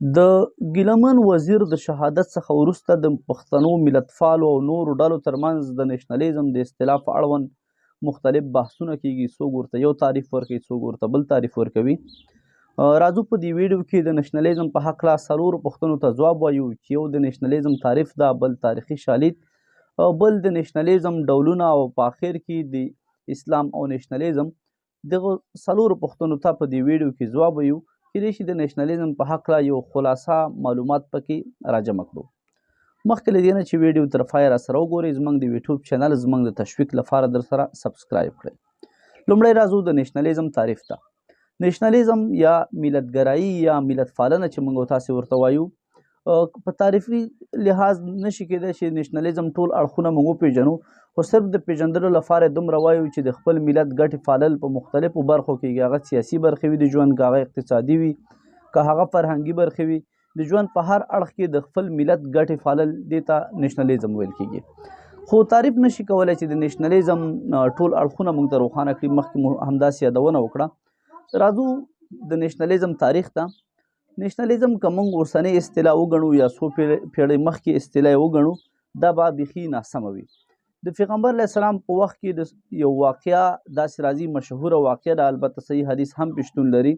د ګیلمن وزیر د شهادت څخه وروسته د پښتنو ملتپالو او نورو ډلو ترمنځ د نېشنلیزم د اصطلاح په اړوند مختلف بحثونه کیږي. څوک ورته یو تعریف ورکوي، څوک ورته بل تعریف ورکوي. راځو په دې ویډیو کې د نېشنلیزم په هکله څلورو پوښتنو ته ځواب وایو چې یو د نېشنلیزم تعریف ده، بل تاریخي شالید، بل د نېشنلیزم ډولونه، او په اخر کې د اسلام او نېشنلیزم. دغه څلورو پوښتنو ته په دې ویډیو کې ځواب وایو. کېدای شي د نېشنلیزم په هکله یو خلاصه معلومات پکې راجمع کړو. مخکې له دې نه چې ویډیو تر پایه راسره وګورئ، زموږ د یوټیوب چینل زموږ د تشویق لپاره در سره سبسکرایب کړئ. لومړی راځو د نېشنلیزم تعریف ته. نېشنلیزم یا ملتګرایي یا ملت پالنه چې موږ تاسې ورته وایو، په تعریفي لحاظ نشي کېدای چې نېشنلیزم ټول اړخونه موږ وپېژنو، خو صرف د پېژندلو لپاره دومره وایو چې د خپل ملت ګټې پالل په مختلفو برخو کې، هغه سیاسي برخې وي د ژوند، که هغه اقتصادي وي، که هغه فرهنګي برخې وي، د ژوند په هر اړخ کې د خپل ملت ګټې پالل دې ته نېشنلیزم ویل کېږي. خو تعریف نشي کولی چې د نېشنلیزم ټول اړخونه موږ ته روښانه کړي. مخکې مو همداسې یادونه وکړه. راځو د نېشنلیزم تاریخ ته. نېشنلیزم که موږ اوسنۍ اصطلاح وګڼو یا څو پیړۍ مخکې اصطلاح یې وګڼو، دا به بیخي ناسمه وي. د پیغمبر علیه السلام په وخت کې د یو واقعه داسې راځي، مشهوره واقعه ده، البته صحیح حدیث هم پې شتون لري،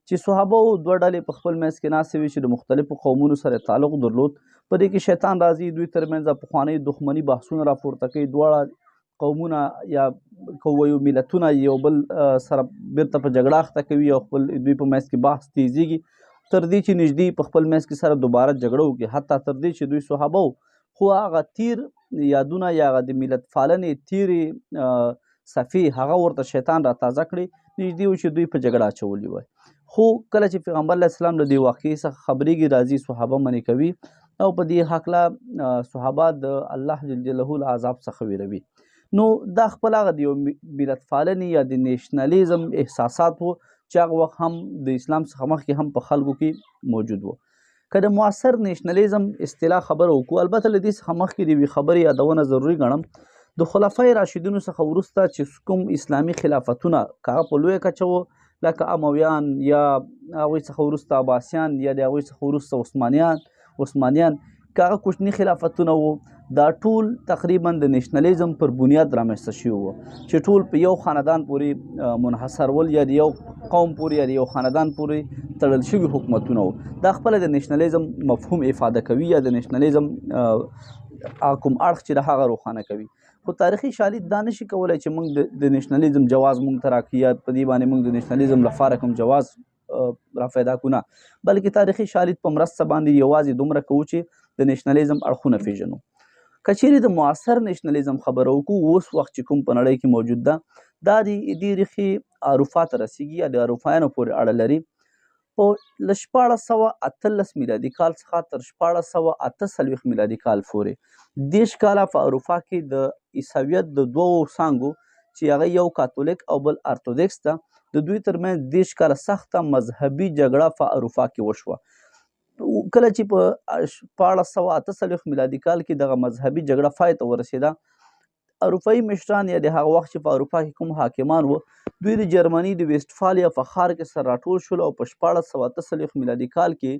چې صحابهو دوه ډلې په خپل منځ کې ناستې وي چې د مختلفو قومونو سره تعلق درلود. په دې کې شیطان راځي، دوی ترمنځ پخوانۍ دښمني بحثونه راپورته کوي. دواړه قومونه یا که وایو ملتونه یو بل سره بیرته په جګړه اخته کوي او خپل دوی په منځ کې بحث تیزیږي تر دې چې نږدې په خپل منځ کې سره دوباره جګړه وکړي، حتی تر دې چې دوی صحابه خو هغه تیر یادونه یا هغه د ملت پالنې تیرې صفحې هغه ورته شیطان را تازه کړي، نږدې و چې دوی په جګړه اچولي وای. خو کله چې پیغمبر علیه السلام له دې واقعې څخه خبرېږي، راځي صحابه منې کوي او په دې هکله صحابه د الله جل جلاله له عذاب څخه ویروي. نو دا خپل هغه د یو ملت پالنې یا د نېشنلیزم احساسات وو چې هغه وخت هم د اسلام څخه مخکې هم په خلکو کې موجود وو. که د معاصر نېشنلیزم اصطلاح خبره وکړو، البته له دې څخه مخکې د یوې خبرې یادونه ضروري ګڼم. د خلفای راشدینو څخه وروسته چې کوم اسلامي خلافتونه که هغه په لویه کچه وو، لکه امویان یا هغوی څخه وروسته عباسیان یا د هغوی څخه وروسته عثمانیان، که هغه کوچني خلافتونه وو، دا ټول تقریبا د نېشنلیزم پر بنیاد رامنځته شوي وو چې ټول په یو خاندان پورې منحصر ول یا د یو قوم پورې یا د یو خاندان پورې تړل شوي حکومتونه وو. دا خپله د نېشنلیزم مفهوم افاده کوي یا د نېشنلیزم کوم اړخ چې د هغه روښانه کوي. خو تاریخي شالید دا نشي کولی چې موږ د نېشنلیزم جواز موږ ته راکړي یا په دې باندې موږ د نېشنلیزم لپاره کوم جواز را پیدا کړو، نه، بلکې تاریخي شالید په مرسته باندې یوازې دومره کوو چې د نېشنلیزم اړخونه پېژنو. که چیرې د معاصر نېشنلیزم خبره وکړو، اوس وخت چې کوم په نړۍ کې موجود ده، دا دې ریښې اروپا ته رسیږي یا د اروپایانو پورې اړه لري. په له 1418 میلادي کال څخه تر 1448 میلادي کال پورې 10 کاله په اروپا کې د عیسویت د دوو څانګو چې هغه یو کاتولیک او بل ارتودکس ده، د دوی ترمنځ 10 کاله سخته مذهبي جګړه په اروپا کې وشوه. کله چې په 1448 میلادي کال کې دغه مذهبي جګړه پای ته ورسېده، اروپایي مشران یا د هغه وخت چې په اروپا کې کوم حاکمان وو، دوی د جرمني د ویسټفالیا په ښار کې سره راټول شول او په 1448 میلادي کال کې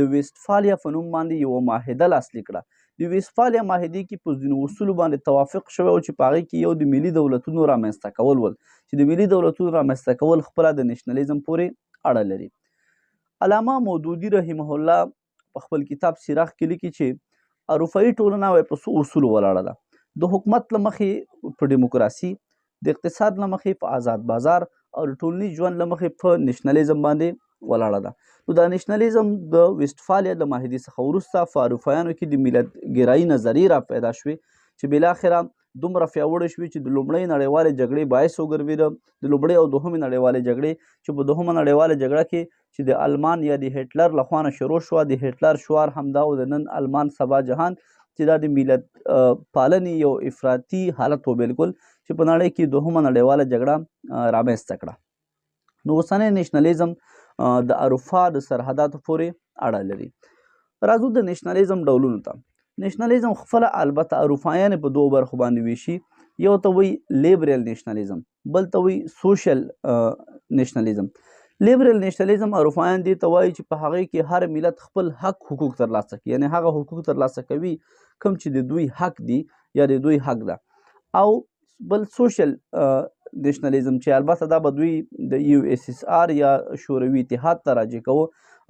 د ویسټفالیا په نوم باندې یوه معاهده لاسلیک کړه. د ویسټفالیا معاهدې کې په ځینو اصولو باندې توافق شوی و چې په هغې کې یو د ملي دولتونو رامنځته کول ول، چې د ملي دولتونو رامنځته کول خپله د نېشنلیزم پورې اړه لري. علامه مودودي رحمه الله په خپل کتاب سیراح کې لیکي چې اروپایي ټولنه په څو اصولو ولاړه ده. د حکومت له مخې په ډیموکراسي، د اقتصاد له مخې په آزاد بازار او د ټولنیز ژوند له مخې په نېشنلیزم باندې ولاړه ده. نو دا نېشنلیزم د ویسټفالیا د معاهدې څخه وروسته په اروپایانو کې د ملتګرایي نظریې را پیدا شوې چې بالاخره دومره پیاوړې شوې چې د لومړۍ نړیوالې جګړې باعث وګرځېده. د لومړۍ او دوهمې نړیوالې جګړې چې په دوهمه نړیواله جګړه کې چې د المان یا د هټلر لخوا نه شروع شوه، د هټلر شعار همدا و، د نن المان سبا جهان، چې دا د ملت پالنې یو افراطي حالت و بالکل، چې په نړۍ کې دوهمه نړیواله جګړه رامنځته کړه. نو اوسنی نېشنلیزم د اروپا د سرحداتو پورې اړه لري. راځو د نېشنلیزم ډولونو ته. نېشنلیزم خپله البته اروپایان په دوو برخو باندې ویشي. یو ته وایي لیبرل نېشنلیزم، بل ته وایي سوشل نېشنلیزم. لیبرل نیشنلیزم اروپایان دې ته وایي چې په هغې کې هر ملت خپل حق حقوق ترلاسه کوي، یعنې هغه حقوق ترلاسه کوي کوم چې د دوی حق دي یا د دوی حق ده. او بل سوشل نیشنلیزم چې البته دا به دوی د USSR یا شوروي اتحاد ته راجع کوو،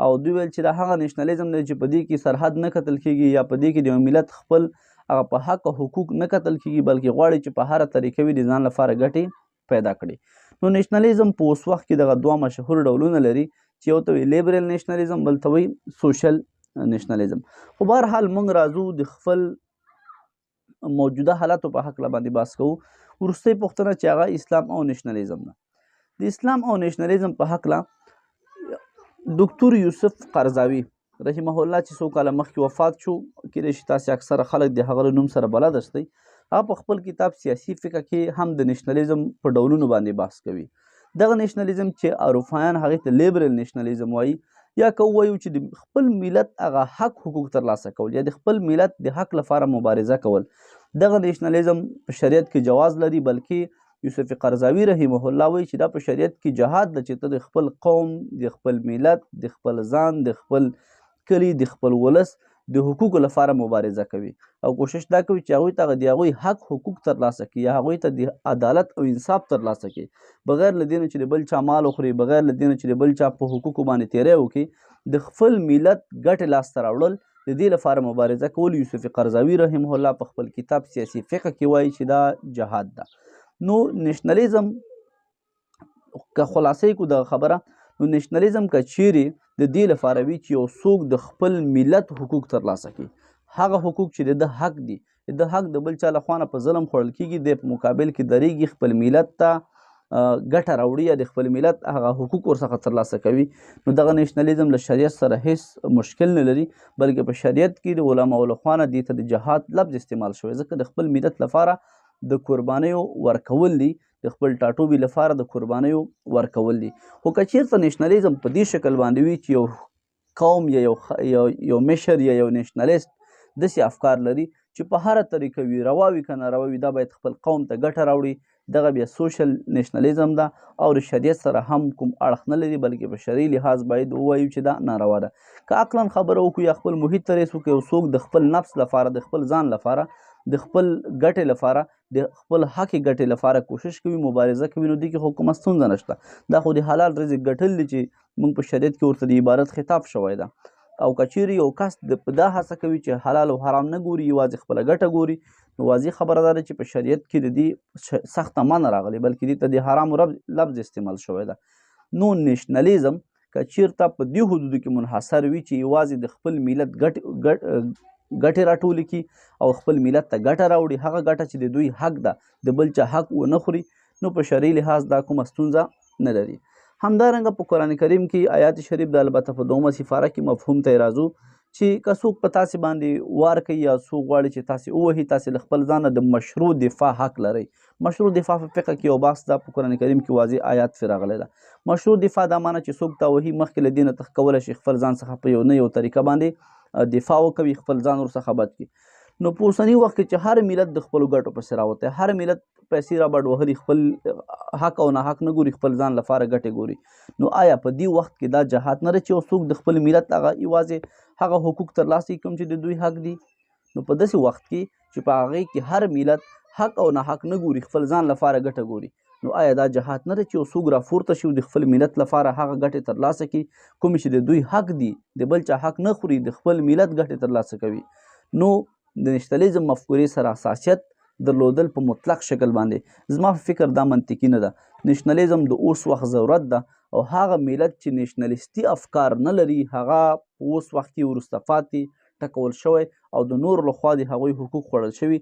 او دوی ویل چې دا هغه نیشنلیزم دی چې په دې کې سرحد نه کتل کېږي یا په دې کې د یو ملت خپل هغه په حق او حقوق نه کتل کېږي، بلکې غواړي چې په هره طریقه وي د ځان لپاره ګټې پیدا کړي. نو نیشنلیزم په اوس وخت کې دغه دوه مشهور ډولونه لري چې یو ته وایي لیبرل نیشنلیزم، بل ته وایي سوشل نیشنلیزم. خو بهرحال موږ راځو د خپل موجوده حالاتو په هکله باندې بحث کوو. وروستۍ پوښتنه چې هغه اسلام او نیشنلیزم ده. د اسلام او نیشنلیزم په هکله دکتور یوسف قرضاوي رحمه الله چې څو کاله مخکې وفات شو، کېدای شي تاسې اکثره خلک د هغه له نوم سره بلد استئ، هغه په خپل کتاب سیاسي فقه کې هم د نیشنلیزم په ډولونو باندې بحث کوي. دغه نیشنلیزم چې اروپایان هغې ته لیبرل نیشنلیزم وایي، یا که ووایو چې د خپل ملت هغه حق حقوق ترلاسه کول یا د خپل ملت د حق لپاره مبارزه کول، دغه نیشنلیزم په شریعت کې جواز لري. بلکې یوسف قرضاوي رحمه الله وایي چې دا په شریعت کې جهاد ده چې ته د خپل قوم، د خپل ملت، د خپل ځان، د خپل کلي، د خپل ولس د حقوقو لپاره مبارزه کوي او کوشش دا کوي چې هغوی ته د هغوی حق حقوق ترلاسه کړي یا هغوی ته د عدالت او انصاف ترلاسه کړي، بغیر له دې نه چې د بل چا مال وخوري، بغیر له دې نه چې د بل چا په حقوقو باندې تیری وکړي. د خپل ملت ګټې لاسته راوړل، د دې لپاره مبارزه کول. یوسف قرضاوي رحمه الله په خپل کتاب سیاسي فقه کې وایي چې دا جهاد ده. نو نیشنلیزم که خلاصې کو دغه خبره، نو نیشنلیزم که چیرې د دې لپاره وي چې یو څوک د خپل ملت حقوق ترلاسه کړي، هغه حقوق چې د حق دي، د حق د بل چا لخوا نه په ظلم خوړل کېږي، د په مقابل کې درېږي، خپل ملت ته ګټه راوړي یا د خپل ملت هغه حقوق ورڅخه ترلاسه کوي، نو دغه نیشنلیزم له شریعت سره هیڅ مشکل نه لري. بلکې په شریعت کې د علماو لخوا نه دې ته د جهاد لفظ استعمال شوی، ځکه د خپل ملت لپاره د قربانیو ورکول دي، د خپل ټاټوبي لپاره د قربانیو ورکول دي. خو که چېرته نیشنلیزم په دې شکل باندې وي چې یو قوم یا یو مشر یا یو نیشنلیست داسې افکار لري چې په هره طریقه وي، روا وي که ناروا وي، دا باید خپل قوم ته ګټه راوړي، دغه بیا سوشل نیشنلیزم ده او د شریعت سره هم کوم اړخ نه لري، بلکې په شرعي لحاظ باید ووایو چې دا ناروا ده. که عقلا خبره وکړو یا خپل محیط ته ریس وکړو، یو څوک د خپل نفس لپاره، د خپل ځان لپاره، د خپل ګټې لپاره، د خپل حقې ګټې لپاره کوشش کوي، مبارزه کوي، نو دې کې خو کومه ستونزه نشته. دا خو د حلال رزق ګټل دي چې موږ په شریعت کې ورته د عبادت خطاب شوی ده. او که چیرې یو کس په دا هڅه کوي چې حلال او حرام نه ګوري، یوازې خپله ګټه ګوري، نو واضح خبره دا ده چې په شریعت کې د دې سخته منع راغلی، بلکې دې ته د حرامو لفظ استعمال شوی ده. نو نیشنلیزم که چیرته په دې حدودو کې منحصر وي چې یوازې د خپل ملت ګټې راټولې کړي او خپل ملت ته ګټه راوړي، هغه ګټه چې د دوی حق ده، د بل چا حق ونه خوري، نو په شرعي لحاظ دا کومه ستونزه نه لري. همدارنګه په قرآن کریم کې آیات شریف د البته په دومه سپاره کې مفهوم ته راځو چې که څوک په تاسې باندې وار کوي یا څوک غواړي چې تاسې ووهي، تاسې له خپل ځانه د مشروع دفاع حق لرئ. مشروع دفاع په فقه کې یو بحث ده، په قرآن کریم کې واضح آیات پرې راغلی ده. مشروع دفاع دا معنی چې څوک تا وهي، مخکې له دې نه ته کولی شي خپل ځان څخه په یو نه یو طریقه باندې دفاع وکوي، خپل ځان ورڅخه بچ کړي. نو په اوسني وخت کې چې هر ملت د خپلو ګټو پسې راوتی، هر ملت پیسې رابډ وهلي، خپل حق او ناحق نه ګوري، خپل ځان لپاره ګټې ګوري، نو آیا په دې وخت کې دا جهاد نه دی چې یو څوک د خپل ملت هغه یوازې هغه حقوق ترلاسه کړي کوم چې د دوی حق دي؟ نو په داسې وخت کې چې په هغې کې هر ملت حق او ناحق نه ګوري، خپل ځان لپاره ګټه ګوري، نو آیا دا جهاد نه دی چې یو څوک راپورته شي د خپل ملت لپاره هغه ګټې ترلاسه کړي کومې چې د دوی حق دي، د بل چا حق نه خوري، د خپل ملت ګټې ترلاسه کوي؟ نو د نیشنلیزم مفکورې سره حساسیت درلودل په مطلق شکل باندې زما په فکر دا منطقي نه ده. نیشنلیزم د اوس وخت ضرورت ده او هغه ملت چې نیشنلیستي افکار نه لري، هغه په اوس وخت کې وروسته پاتې ټکول شوی او د نورو لخوا د هغوی حقوق خوړل شوي،